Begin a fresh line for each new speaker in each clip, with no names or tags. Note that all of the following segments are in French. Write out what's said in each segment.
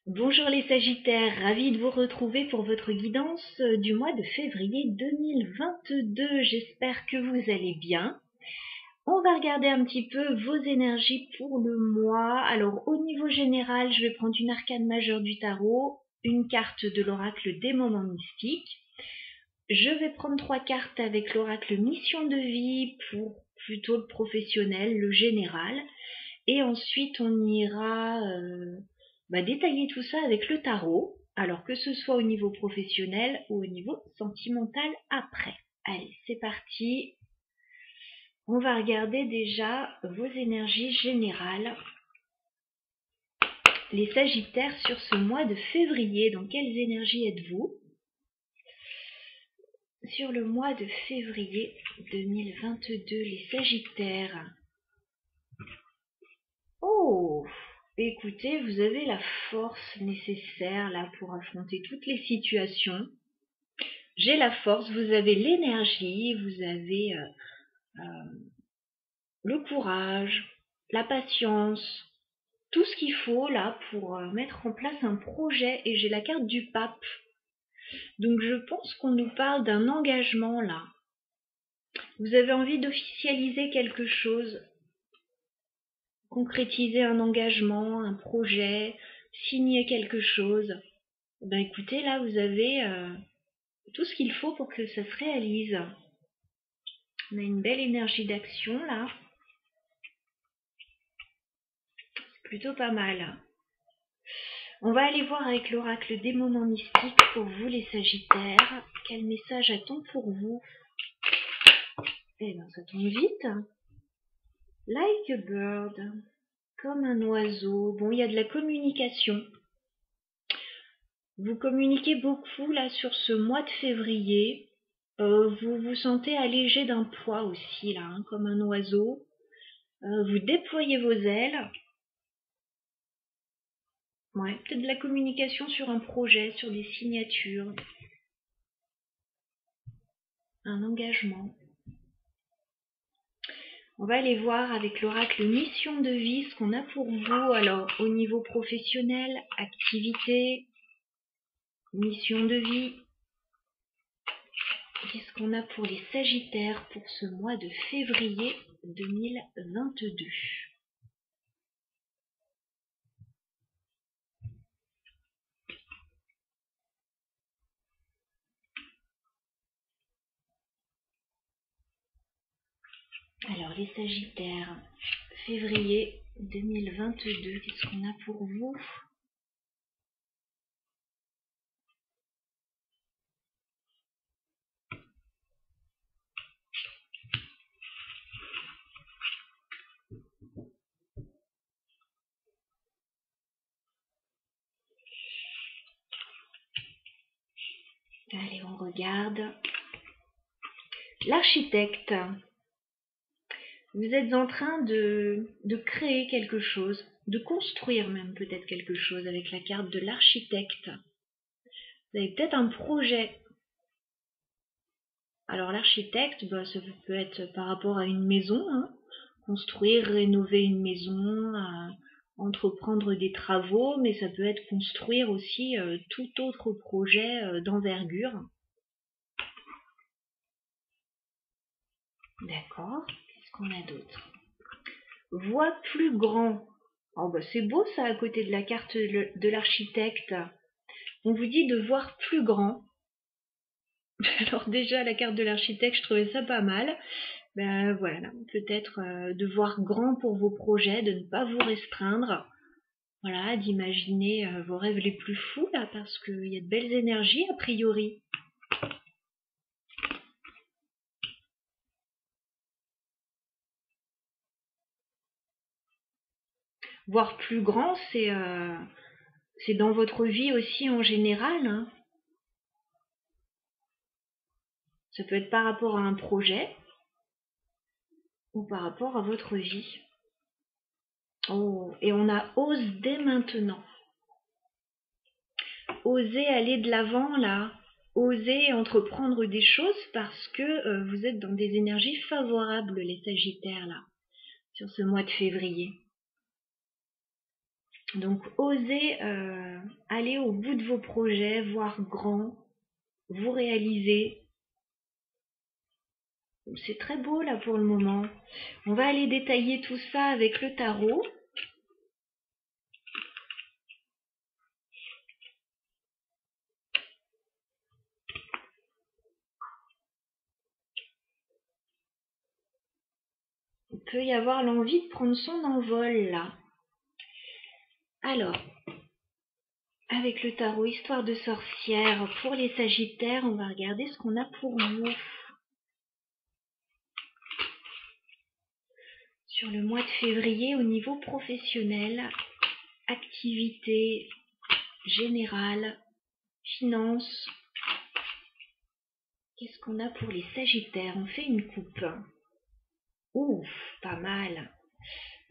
Bonjour les Sagittaires, ravi de vous retrouver pour votre guidance du mois de février 2022. J'espère que vous allez bien. On va regarder un petit peu vos énergies pour le mois. Alors au niveau général, je vais prendre une arcane majeure du tarot, une carte de l'oracle des moments mystiques. Je vais prendre 3 cartes avec l'oracle mission de vie pour plutôt le professionnel, le général. Et ensuite, on ira détailler tout ça avec le tarot, alors que ce soit au niveau professionnel ou au niveau sentimental après. Allez, c'est parti. On va regarder déjà vos énergies générales. Les Sagittaires sur ce mois de février, dans quelles énergies êtes-vous? Sur le mois de février 2022, les Sagittaires. Oh! Écoutez, vous avez la force nécessaire là pour affronter toutes les situations. J'ai la force, vous avez l'énergie, vous avez le courage, la patience, tout ce qu'il faut là pour mettre en place un projet. Et j'ai la carte du pape. Donc je pense qu'on nous parle d'un engagement là. Vous avez envie d'officialiser quelque chose, concrétiser un engagement, un projet, signer quelque chose. Ben écoutez, là vous avez tout ce qu'il faut pour que ça se réalise. On a une belle énergie d'action là. C'est plutôt pas mal. On va aller voir avec l'oracle des moments mystiques pour vous les Sagittaires. Quel message a-t-on pour vous? Eh bien ça tombe vite. Like a bird. Comme un oiseau. Bon, il y a de la communication. Vous communiquez beaucoup là sur ce mois de février. Vous vous sentez allégé d'un poids aussi là, hein, comme un oiseau. Vous déployez vos ailes. Ouais, peut-être de la communication sur un projet, sur des signatures. Un engagement. On va aller voir avec l'oracle mission de vie ce qu'on a pour vous. Alors, au niveau professionnel, activité, mission de vie. Qu'est-ce qu'on a pour les Sagittaires pour ce mois de février 2022? Alors, les Sagittaires, février 2022, qu'est-ce qu'on a pour vous? Allez, on regarde. L'architecte. Vous êtes en train de créer quelque chose, de construire même peut-être quelque chose avec la carte de l'architecte. Vous avez peut-être un projet. Alors l'architecte, ça peut être par rapport à une maison, hein. Construire, rénover une maison, entreprendre des travaux, mais ça peut être construire aussi tout autre projet d'envergure. D'accord, qu'est-ce qu'on a d'autre? Voix plus grand. Oh c'est beau ça à côté de la carte de l'architecte. On vous dit de voir plus grand. Alors déjà la carte de l'architecte, je trouvais ça pas mal. Ben voilà, peut-être de voir grand pour vos projets, de ne pas vous restreindre. Voilà, d'imaginer vos rêves les plus fous là, parce qu'il y a de belles énergies a priori. Voir plus grand, c'est dans votre vie aussi en général, hein. Ça peut être par rapport à un projet ou par rapport à votre vie. Oh, et on a ose dès maintenant. Osez aller de l'avant là. Osez entreprendre des choses parce que vous êtes dans des énergies favorables, les Sagittaires là, sur ce mois de février. Donc, osez aller au bout de vos projets, voir grand, vous réaliser. C'est très beau là pour le moment. On va aller détailler tout ça avec le tarot. Il peut y avoir l'envie de prendre son envol là. Alors, avec le tarot Histoire de sorcière, pour les Sagittaires, on va regarder ce qu'on a pour vous. Sur le mois de février, au niveau professionnel, activité générale, finance. Qu'est-ce qu'on a pour les Sagittaires? On fait une coupe. Ouf, pas mal.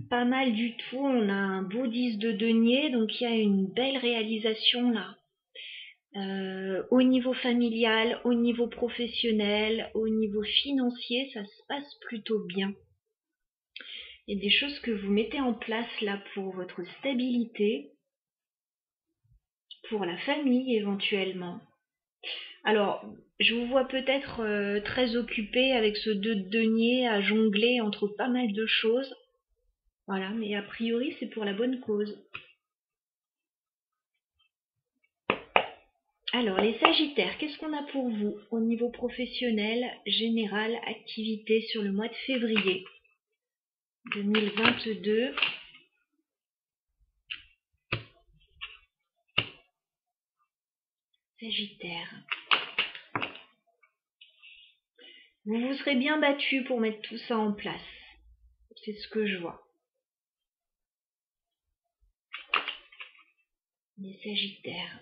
Pas mal du tout. On a un beau 10 de denier, donc il y a une belle réalisation là. Au niveau familial, au niveau professionnel, au niveau financier, ça se passe plutôt bien. Il y a des choses que vous mettez en place là pour votre stabilité, pour la famille éventuellement. Alors, je vous vois peut-être très occupé avec ce 2 de denier à jongler entre pas mal de choses. Voilà, mais a priori, c'est pour la bonne cause. Alors, les Sagittaires, qu'est-ce qu'on a pour vous au niveau professionnel, général, activité sur le mois de février 2022? Sagittaire. Vous vous serez bien battu pour mettre tout ça en place. C'est ce que je vois. Les Sagittaires.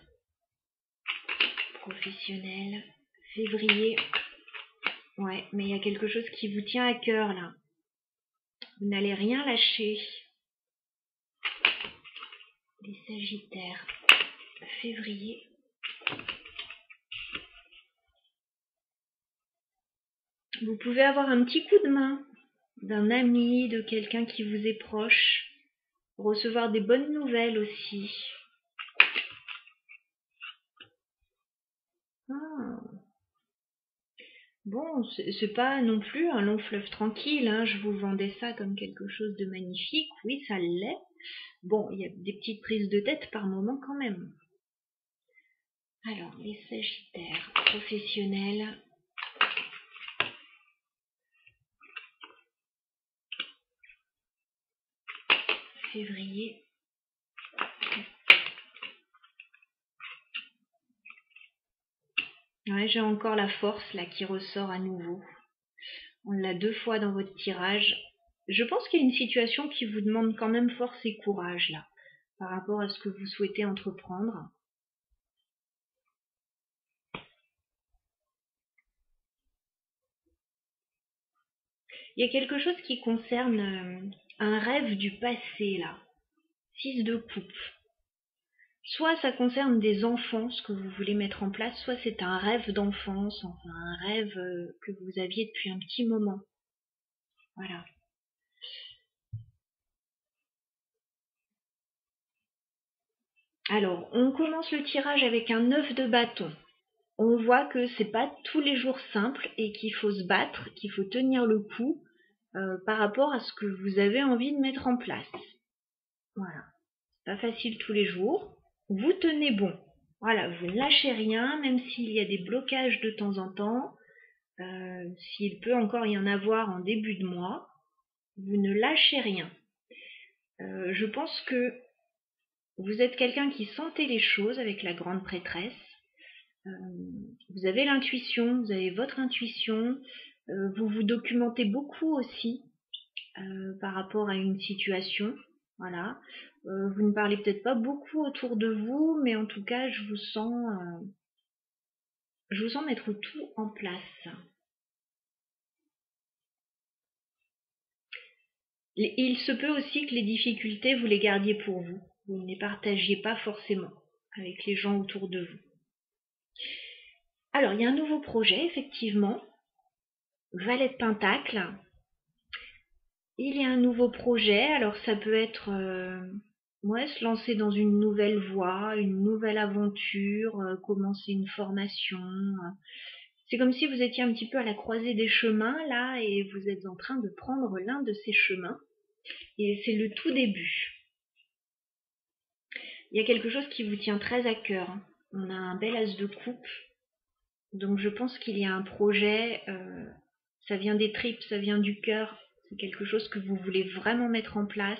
Professionnel. Février. Ouais, mais il y a quelque chose qui vous tient à cœur là. Vous n'allez rien lâcher. Les Sagittaires. Février. Vous pouvez avoir un petit coup de main d'un ami, de quelqu'un qui vous est proche. Recevoir des bonnes nouvelles aussi. Ah. Bon, c'est pas non plus un long fleuve tranquille, hein. Je vous vendais ça comme quelque chose de magnifique. Oui, ça l'est. Bon, il y a des petites prises de tête par moment quand même. Alors, les Sagittaires professionnels. Février. Ouais, j'ai encore la force là qui ressort à nouveau. On l'a 2 fois dans votre tirage. Je pense qu'il y a une situation qui vous demande quand même force et courage là, par rapport à ce que vous souhaitez entreprendre. Il y a quelque chose qui concerne un rêve du passé là. 6 de coupe. Soit ça concerne des enfants, ce que vous voulez mettre en place, soit c'est un rêve d'enfance, enfin un rêve que vous aviez depuis un petit moment. Voilà. Alors, on commence le tirage avec un 9 de bâton. On voit que c'est pas tous les jours simple et qu'il faut se battre, qu'il faut tenir le coup par rapport à ce que vous avez envie de mettre en place. Voilà. Pas facile tous les jours. Vous tenez bon. Voilà, vous ne lâchez rien, même s'il y a des blocages de temps en temps. S'il peut encore y en avoir en début de mois, vous ne lâchez rien. Je pense que vous êtes quelqu'un qui sentait les choses avec la grande prêtresse. Vous avez l'intuition, vous avez votre intuition. Vous vous documentez beaucoup aussi par rapport à une situation. Voilà. Vous ne parlez peut-être pas beaucoup autour de vous, mais en tout cas, je vous sens mettre tout en place. Il se peut aussi que les difficultés, vous les gardiez pour vous. Vous ne les partagiez pas forcément avec les gens autour de vous. Alors, il y a un nouveau projet, effectivement. Valet de Pentacle. Il y a un nouveau projet. Alors, ça peut être ouais, se lancer dans une nouvelle voie, une nouvelle aventure, commencer une formation. C'est comme si vous étiez un petit peu à la croisée des chemins là et vous êtes en train de prendre l'un de ces chemins. Et c'est le tout début. Il y a quelque chose qui vous tient très à cœur. On a un bel as de coupe. Donc je pense qu'il y a un projet, ça vient des tripes, ça vient du cœur. C'est quelque chose que vous voulez vraiment mettre en place,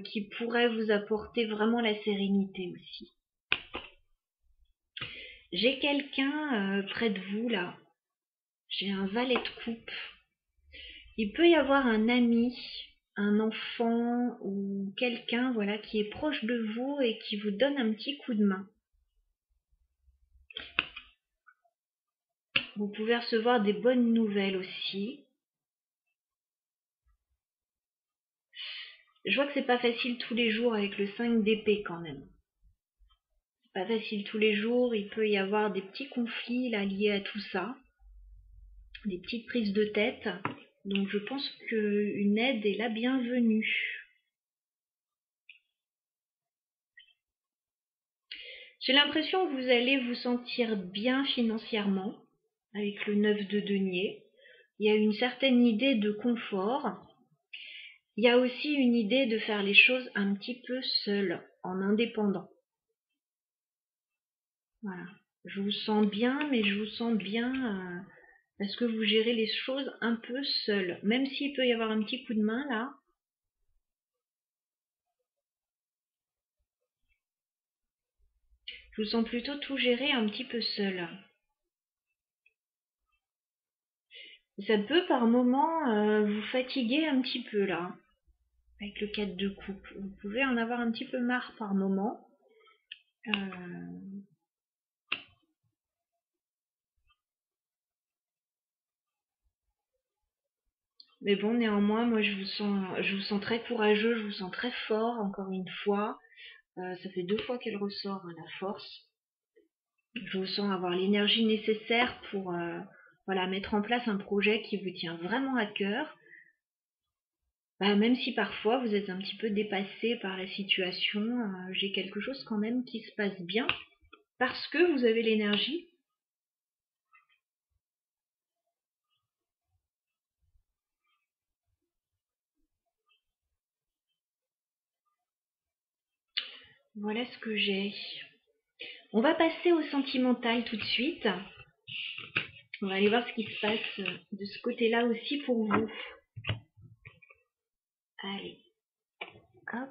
qui pourrait vous apporter vraiment la sérénité aussi. J'ai quelqu'un près de vous là. J'ai un valet de coupe. Il peut y avoir un ami, un enfant ou quelqu'un voilà qui est proche de vous et qui vous donne un petit coup de main. Vous pouvez recevoir des bonnes nouvelles aussi. Je vois que c'est pas facile tous les jours avec le 5 d'épée quand même. C'est pas facile tous les jours, il peut y avoir des petits conflits là liés à tout ça, des petites prises de tête. Donc je pense qu'une aide est la bienvenue. J'ai l'impression que vous allez vous sentir bien financièrement avec le 9 de denier. Il y a une certaine idée de confort. Il y a aussi une idée de faire les choses un petit peu seul, en indépendant. Voilà. Je vous sens bien, mais je vous sens bien parce que vous gérez les choses un peu seul. Même s'il peut y avoir un petit coup de main là. Je vous sens plutôt tout gérer un petit peu seul. Ça peut par moment vous fatiguer un petit peu là. Avec le 4 de coupe. Vous pouvez en avoir un petit peu marre par moment. Mais bon, néanmoins, moi je vous sens très courageux, je vous sens très fort, encore une fois. Ça fait 2 fois qu'elle ressort la force. Je vous sens avoir l'énergie nécessaire pour voilà, mettre en place un projet qui vous tient vraiment à cœur. Même si parfois vous êtes un petit peu dépassé par la situation, j'ai quelque chose quand même qui se passe bien parce que vous avez l'énergie. Voilà ce que j'ai. On va passer au sentimental tout de suite. On va aller voir ce qui se passe de ce côté-là aussi pour vous. Allez, hop.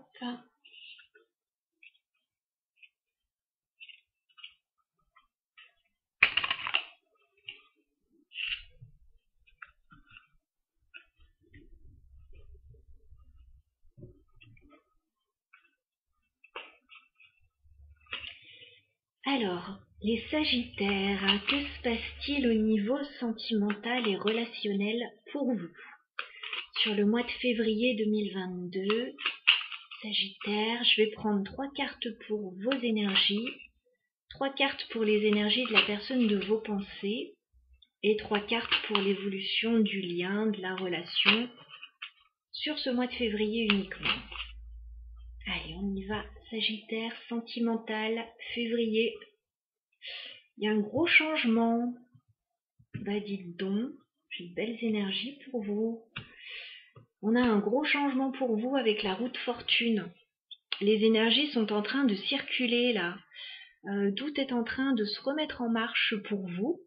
Alors, les Sagittaires, que se passe-t-il au niveau sentimental et relationnel pour vous sur le mois de février 2022? Sagittaire, je vais prendre 3 cartes pour vos énergies, 3 cartes pour les énergies de la personne de vos pensées et 3 cartes pour l'évolution du lien, de la relation sur ce mois de février uniquement. Allez, on y va. Sagittaire, sentimental, février. Il y a un gros changement. Dites donc, j'ai de belles énergies pour vous. On a un gros changement pour vous avec la roue de fortune. Les énergies sont en train de circuler là. Tout est en train de se remettre en marche pour vous.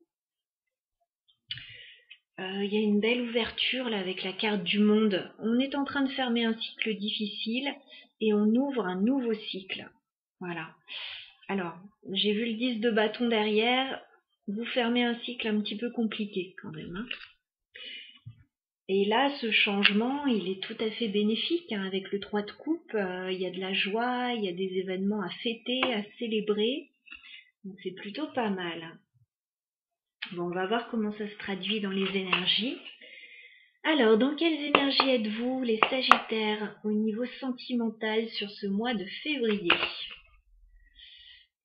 Il y a une belle ouverture là avec la carte du monde. On est en train de fermer un cycle difficile et on ouvre un nouveau cycle. Voilà. Alors, j'ai vu le 10 de bâton derrière. Vous fermez un cycle un petit peu compliqué quand même. Hein. Et là, ce changement, il est tout à fait bénéfique. Hein. Avec le 3 de coupe, il y a de la joie, il y a des événements à fêter, à célébrer. Donc c'est plutôt pas mal. Bon, on va voir comment ça se traduit dans les énergies. Alors, dans quelles énergies êtes-vous, les Sagittaires, au niveau sentimental sur ce mois de février?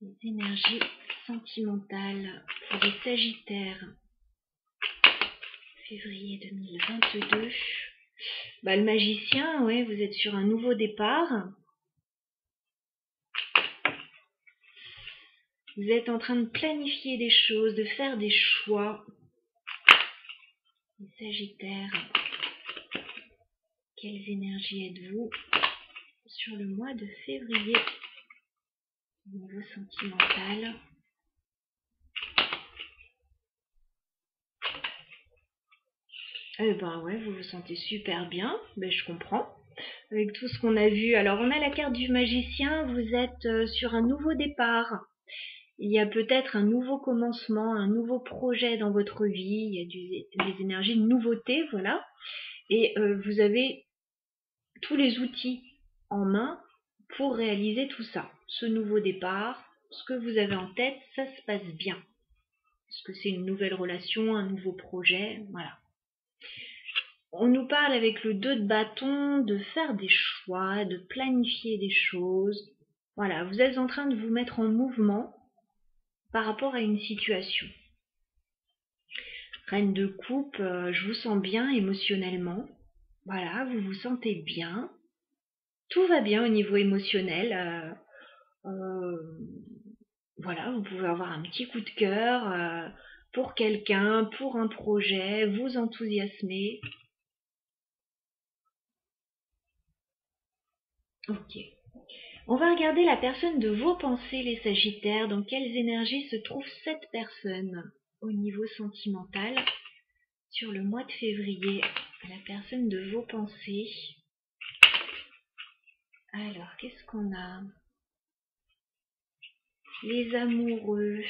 Les énergies sentimentales pour les Sagittaires. Février 2022. Le magicien, ouais, vous êtes sur un nouveau départ. Vous êtes en train de planifier des choses, de faire des choix. Les Sagittaires, quelles énergies êtes-vous sur le mois de février au niveau sentimental? Eh ben ouais, vous vous sentez super bien, ben je comprends. Avec tout ce qu'on a vu. Alors on a la carte du magicien, vous êtes sur un nouveau départ. Il y a peut-être un nouveau commencement, un nouveau projet dans votre vie, il y a des énergies de nouveauté, voilà. Et vous avez tous les outils en main pour réaliser tout ça. Ce nouveau départ, ce que vous avez en tête, ça se passe bien. Parce que c'est une nouvelle relation, un nouveau projet, voilà. On nous parle avec le 2 de bâton de faire des choix, de planifier des choses. Voilà, vous êtes en train de vous mettre en mouvement par rapport à une situation. Reine de coupe, je vous sens bien émotionnellement. Voilà, vous vous sentez bien. Tout va bien au niveau émotionnel. Voilà, vous pouvez avoir un petit coup de cœur pour quelqu'un, pour un projet, vous enthousiasmer. Ok. On va regarder la personne de vos pensées, les Sagittaires. Dans quelles énergies se trouve cette personne au niveau sentimental sur le mois de février? La personne de vos pensées. Alors, qu'est-ce qu'on a? Les amoureux.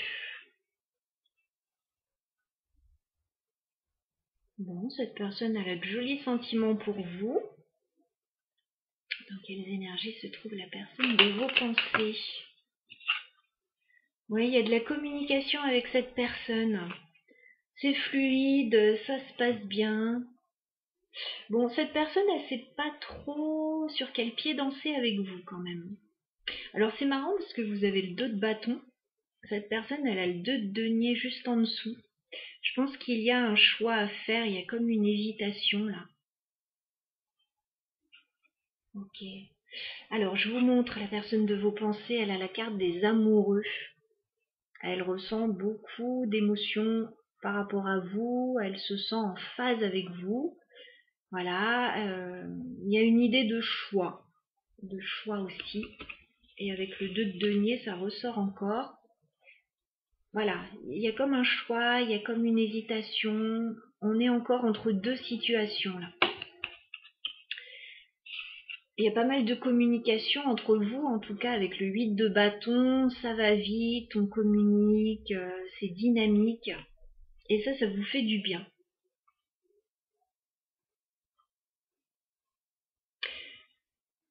Bon, cette personne a de jolis sentiments pour vous. Dans quelles énergies se trouve la personne de vos pensées? Oui, il y a de la communication avec cette personne. C'est fluide, ça se passe bien. Bon, cette personne, elle sait pas trop sur quel pied danser avec vous quand même. Alors c'est marrant parce que vous avez le 2 de bâton. Cette personne, elle a le 2 de denier juste en dessous. Je pense qu'il y a un choix à faire, il y a comme une hésitation là. Ok. Alors je vous montre la personne de vos pensées, elle a la carte des amoureux. Elle ressent beaucoup d'émotions par rapport à vous, elle se sent en phase avec vous. Voilà, il y a une idée de choix aussi. Et avec le 2 de denier, ça ressort encore. Voilà, il y a comme un choix, il y a comme une hésitation. On est encore entre deux situations là. Il y a pas mal de communication entre vous, en tout cas avec le 8 de bâton, ça va vite, on communique, c'est dynamique. Et ça vous fait du bien.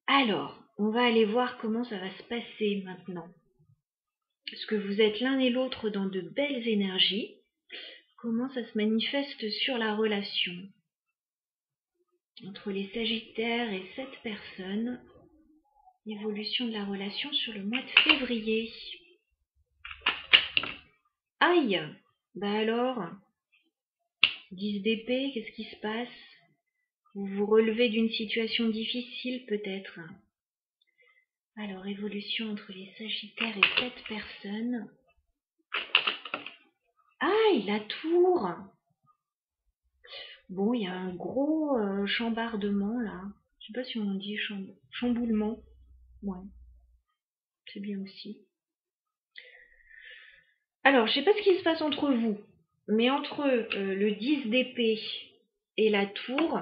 Alors, on va aller voir comment ça va se passer maintenant. Parce que vous êtes l'un et l'autre dans de belles énergies. Comment ça se manifeste sur la relation entre les Sagittaires et cette personne? Évolution de la relation sur le mois de février. Aïe! Bah alors, 10 d'épée, qu'est-ce qui se passe? Vous vous relevez d'une situation difficile peut-être. Alors, évolution entre les Sagittaires et cette personne. Aïe, la tour! Bon, il y a un gros chambardement là. Je sais pas si on dit chamboulement. Ouais, c'est bien aussi. Alors, je sais pas ce qui se passe entre vous, mais entre le 10 d'épée et la tour,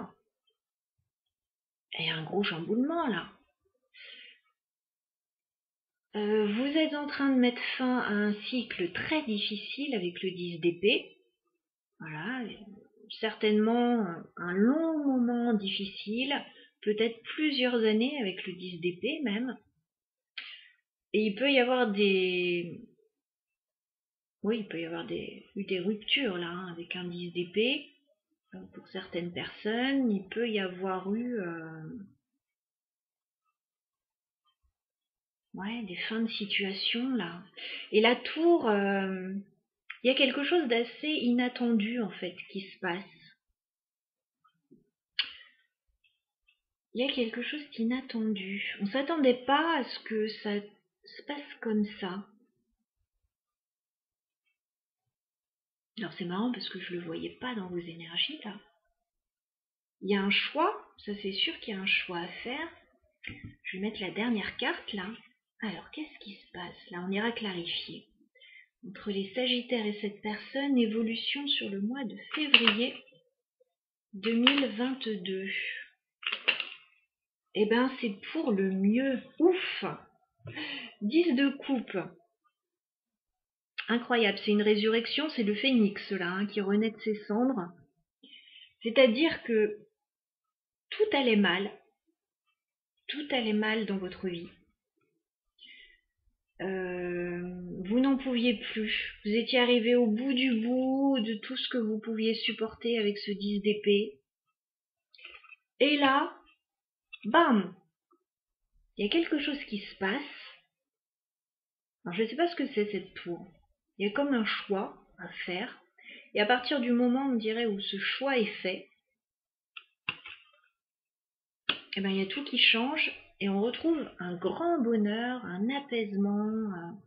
il y a un gros chamboulement là. Vous êtes en train de mettre fin à un cycle très difficile avec le 10 d'épée. Voilà, certainement un long moment difficile, peut-être plusieurs années avec le 10 d'épée même. Et il peut y avoir il peut y avoir des ruptures là, hein, avec un 10 d'épée. Pour certaines personnes, il peut y avoir eu des fins de situation là. Et la tour, il y a quelque chose d'assez inattendu en fait qui se passe. Il y a quelque chose d'inattendu. On s'attendait pas à ce que ça se passe comme ça. Alors c'est marrant parce que je ne le voyais pas dans vos énergies là. Il y a un choix, ça c'est sûr qu'il y a un choix à faire. Je vais mettre la dernière carte là. Alors qu'est-ce qui se passe là? On ira clarifier. Entre les Sagittaires et cette personne, évolution sur le mois de février 2022. Eh ben c'est pour le mieux. Ouf! 10 de coupe. Incroyable, c'est une résurrection, c'est le phénix là, hein, qui renaît de ses cendres. C'est-à-dire que tout allait mal dans votre vie. Vous n'en pouviez plus, vous étiez arrivé au bout du bout de tout ce que vous pouviez supporter avec ce 10 d'épée. Et là, bam, il y a quelque chose qui se passe. Alors je ne sais pas ce que c'est cette tour. Il y a comme un choix à faire. Et à partir du moment, on dirait, où ce choix est fait, eh ben, il y a tout qui change et on retrouve un grand bonheur, un apaisement,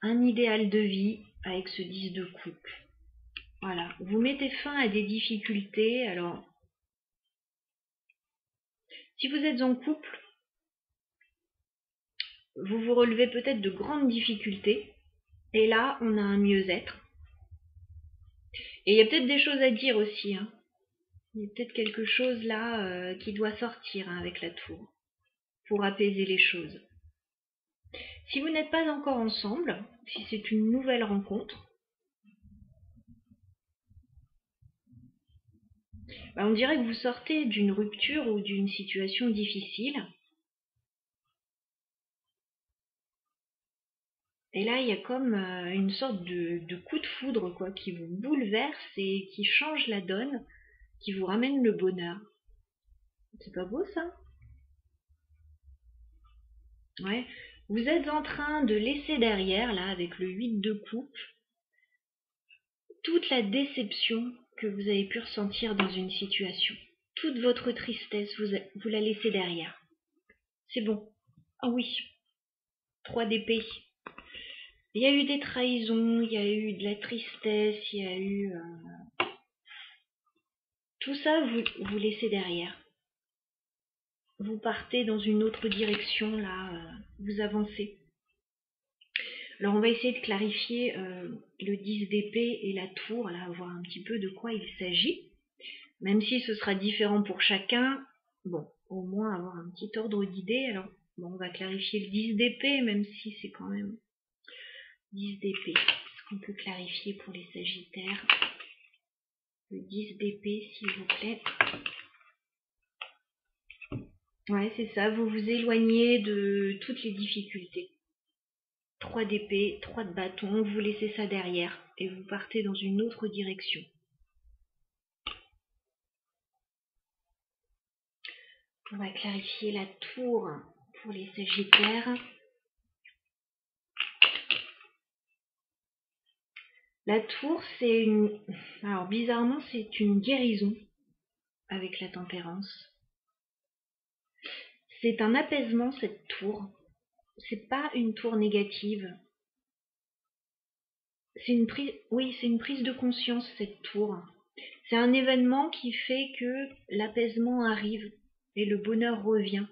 un idéal de vie avec ce 10 de coupe. Voilà, vous mettez fin à des difficultés. Alors, si vous êtes en couple, vous vous relevez peut-être de grandes difficultés. Et là, on a un mieux-être. Et il y a peut-être des choses à dire aussi. Hein. Il y a peut-être quelque chose là qui doit sortir avec la tour pour apaiser les choses. Si vous n'êtes pas encore ensemble, si c'est une nouvelle rencontre, on dirait que vous sortez d'une rupture ou d'une situation difficile. Et là, il y a comme une sorte de coup de foudre quoi, qui vous bouleverse et qui change la donne, qui vous ramène le bonheur. C'est pas beau ça? Ouais. Vous êtes en train de laisser derrière, là, avec le 8 de coupe, toute la déception que vous avez pu ressentir dans une situation. Toute votre tristesse, vous la laissez derrière. C'est bon. Ah oui. 3 d'épée. Il y a eu des trahisons, il y a eu de la tristesse, il y a eu... Tout ça, vous laissez derrière. Vous partez dans une autre direction, là, vous avancez. Alors on va essayer de clarifier le 10 d'épée et la tour, là, voir un petit peu de quoi il s'agit. Même si ce sera différent pour chacun, bon, au moins avoir un petit ordre d'idée. Alors, bon, on va clarifier le 10 d'épée, même si c'est quand même 10 d'épée. Est-ce qu'on peut clarifier pour les Sagittaires? Le 10 d'épée, s'il vous plaît. Ouais, c'est ça, vous vous éloignez de toutes les difficultés. 3 d'épée, 3 de bâton, vous laissez ça derrière et vous partez dans une autre direction. On va clarifier la tour pour les Sagittaires. La tour, c'est une... Alors, bizarrement, c'est une guérison avec la tempérance. C'est un apaisement, cette tour. C'est pas une tour négative. C'est une prise... Oui, c'est une prise de conscience, cette tour. C'est un événement qui fait que l'apaisement arrive et le bonheur revient.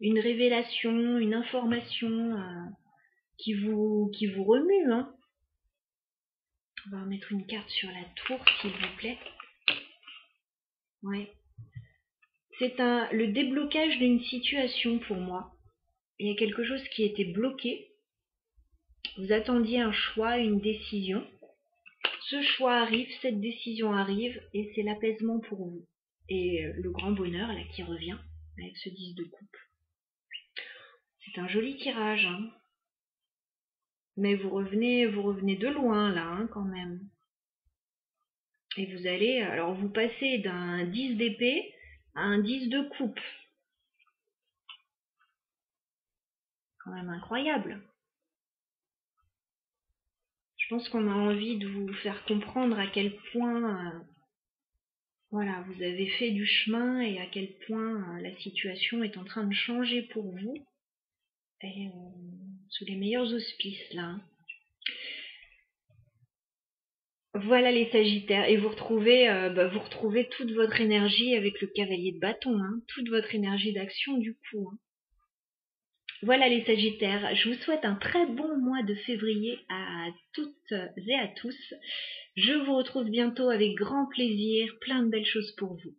Une révélation, une information qui vous remue. Hein. On va remettre une carte sur la tour, s'il vous plaît. Ouais. C'est le déblocage d'une situation pour moi. Il y a quelque chose qui était bloqué. Vous attendiez un choix, une décision. Ce choix arrive, cette décision arrive et c'est l'apaisement pour vous. Et le grand bonheur là qui revient avec ce 10 de coupe. C'est un joli tirage. Hein. Mais vous revenez de loin là hein, quand même. Et vous allez, alors vous passez d'un 10 d'épée à un 10 de coupe. Quand même incroyable. Je pense qu'on a envie de vous faire comprendre à quel point voilà, vous avez fait du chemin et à quel point la situation est en train de changer pour vous. Et sous les meilleurs auspices là. Voilà les Sagittaires, et vous retrouvez toute votre énergie avec le cavalier de bâton, hein, toute votre énergie d'action du coup, hein. Voilà les Sagittaires, je vous souhaite un très bon mois de février à toutes et à tous. Je vous retrouve bientôt avec grand plaisir, plein de belles choses pour vous.